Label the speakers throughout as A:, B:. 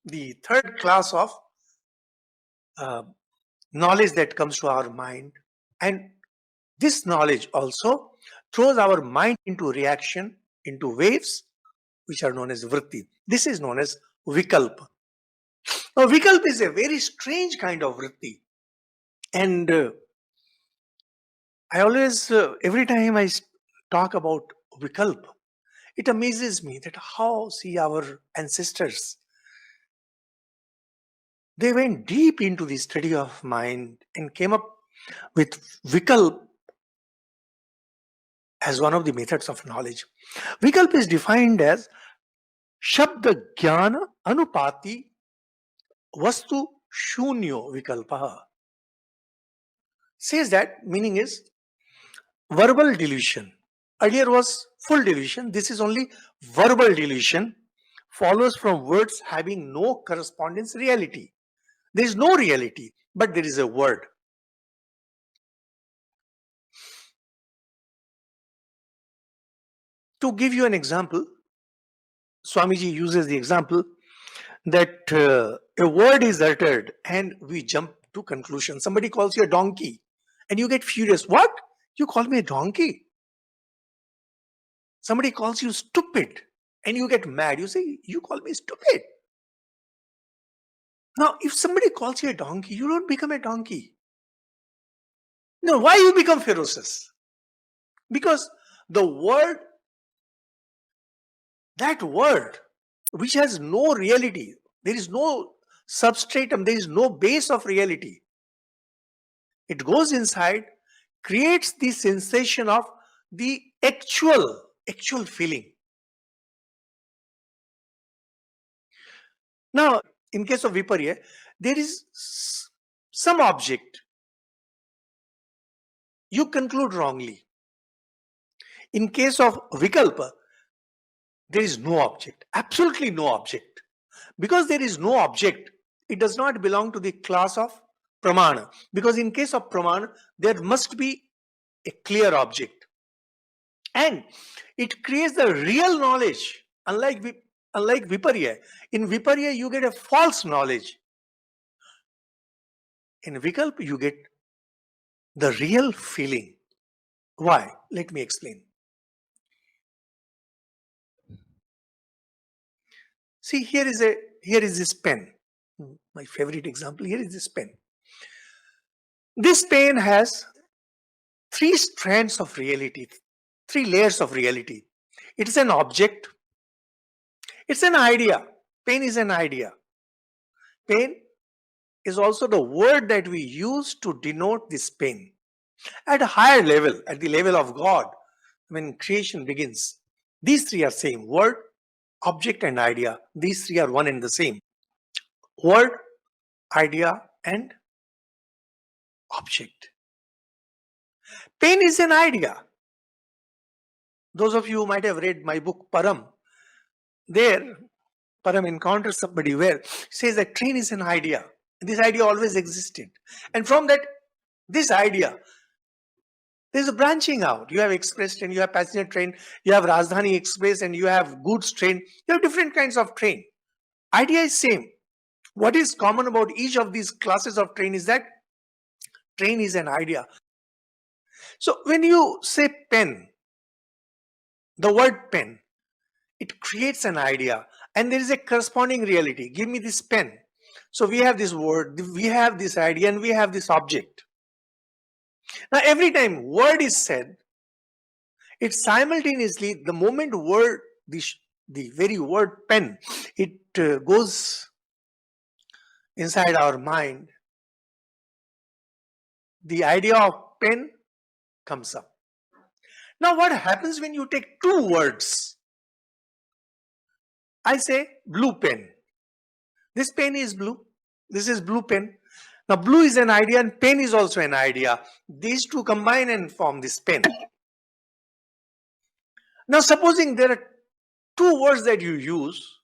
A: the third class of uh, knowledge that comes to our mind. And this knowledge also throws our mind into reaction, into waves, which are known as vritti. This is known as vikalpa. Now, vikalpa is a very strange kind of vritti. And I always, every time talk about vikalpa, it amazes me that how, see, our ancestors, they went deep into the study of mind and came up with vikalp as one of the methods of knowledge. Vikalp is defined as Shabda Jnana Anupati Vastu Shunyo Vikalpa. Says that meaning is verbal delusion. Earlier was full delusion. This is only verbal delusion. Follows from words having no correspondence reality. There is no reality, but there is a word. To give you an example, Swamiji uses the example that a word is uttered and we jump to conclusion. Somebody calls you a donkey and you get furious. What? You call me a donkey? Somebody calls you stupid and you get mad. You say, you call me stupid. Now, if somebody calls you a donkey, you don't become a donkey. No, why you become ferocious? Because the word, that word, which has no reality, there is no substratum, there is no base of reality. It goes inside, creates the sensation of the actual feeling. Now, in case of Viparya, there is some object. You conclude wrongly. In case of Vikalpa, there is no object, absolutely no object. Because there is no object, it does not belong to the class of Pramana. Because in case of Pramana, there must be a clear object. And it creates the real knowledge, unlike Viparya. In Viparya, you get a false knowledge. In Vikalpa, you get the real feeling. Why? Let me explain. See, here is this pen. My favorite example, here is this pen. This pen has three strands of reality, three layers of reality. It is an object. It's an idea. Pen is an idea. Pen is also the word that we use to denote this pen. At a higher level, at the level of God, when creation begins, these three are same: word, object, and idea. These three are one and the same. Word, idea, and object. Pen is an idea. Those of you who might have read my book Param, there Param encounters somebody where says that train is an idea. This idea always existed. And from that, this idea, there's a branching out. You have express train, you have passenger train, you have Rajdhani Express, and you have goods train. You have different kinds of train. Idea is same. What is common about each of these classes of train is that train is an idea. So when you say pen, the word pen, it creates an idea and there is a corresponding reality. Give me this pen. So we have this word, we have this idea, and we have this object. Now every time word is said, it simultaneously, the moment word, the very word pen, it goes inside our mind, the idea of pen comes up. Now what happens when you take two words? I say blue pen. This pen is blue. This is blue pen. Now blue is an idea and pen is also an idea. These two combine and form this pen. Now supposing there are two words that you use,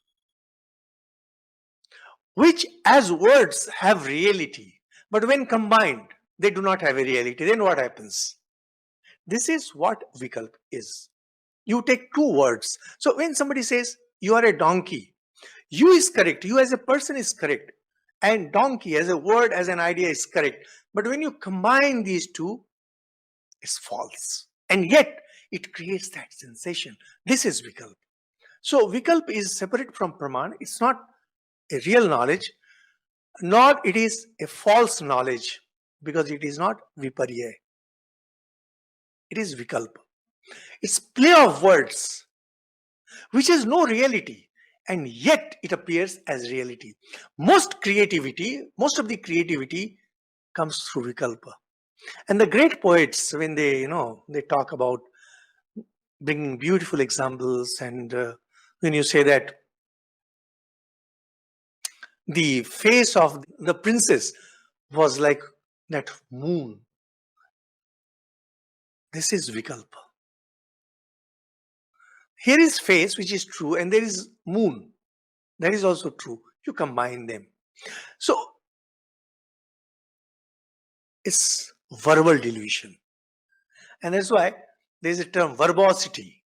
A: which as words have reality, but when combined, they do not have a reality. Then what happens? This is what Vikalp is. You take two words. So when somebody says, you are a donkey, You is correct. You as a person is correct. And donkey as a word, as an idea is correct. But when you combine these two, it's false. And yet it creates that sensation. This is Vikalp. So Vikalp is separate from Praman. It's not a real knowledge, nor it is a false knowledge, because it is not Viparya. It is Vikalp. It's play of words, which has no reality, and yet it appears as reality. Most of the creativity comes through Vikalpa. And the great poets, when they talk about bringing beautiful examples, and when you say that the face of the princess was like that moon, this is Vikalpa. Here is face, which is true, and there is moon, that is also true. You combine them. So it's verbal delusion. And that's why there's a term verbosity.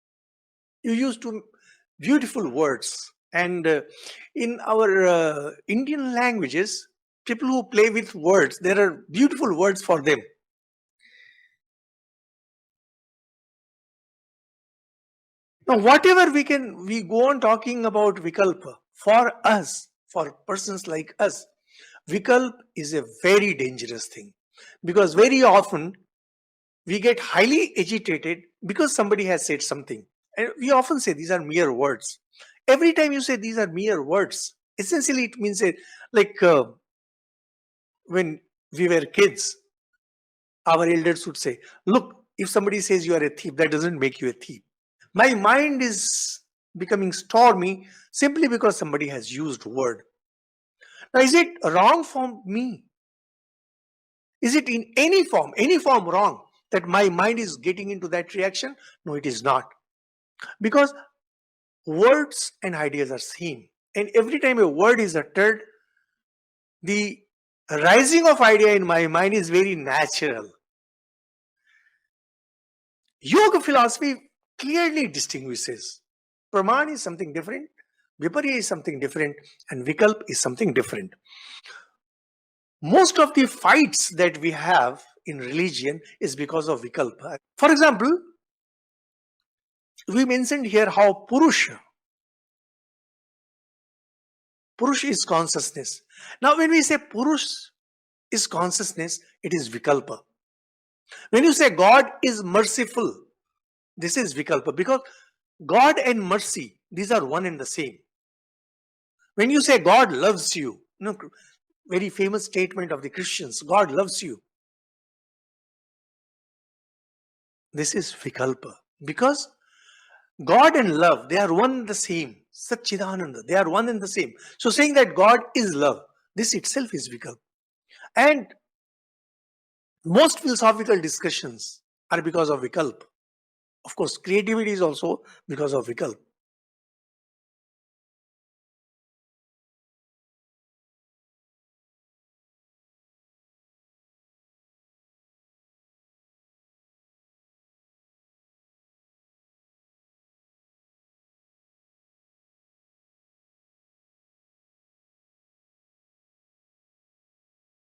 A: You use two beautiful words. And in our Indian languages, people who play with words, there are beautiful words for them. Now, whatever we go on talking about Vikalpa, for us, for persons like us, Vikalp is a very dangerous thing, because very often we get highly agitated because somebody has said something. And we often say these are mere words. Every time you say these are mere words, essentially it means when we were kids, our elders would say, look, if somebody says you are a thief, that doesn't make you a thief. My mind is becoming stormy simply because somebody has used word. Now, is it wrong for me? Is it in any form wrong that my mind is getting into that reaction? No, it is not. Because words and ideas are same. And every time a word is uttered, the rising of idea in my mind is very natural. Yoga philosophy clearly distinguishes. Praman is something different, Viparya is something different, and Vikalp is something different. Most of the fights that we have in religion is because of Vikalpa. For example, we mentioned here how Purush is consciousness. Now, when we say Purush is consciousness, it is Vikalpa. When you say God is merciful, this is Vikalpa, because God and mercy, these are one and the same. When you say God loves you, very famous statement of the Christians, God loves you. This is Vikalpa, because God and love, they are one and the same. Satchidananda, they are one and the same. So saying that God is love, this itself is Vikalpa. And most philosophical discussions are because of Vikalpa. Of course, creativity is also because of Vikalpa.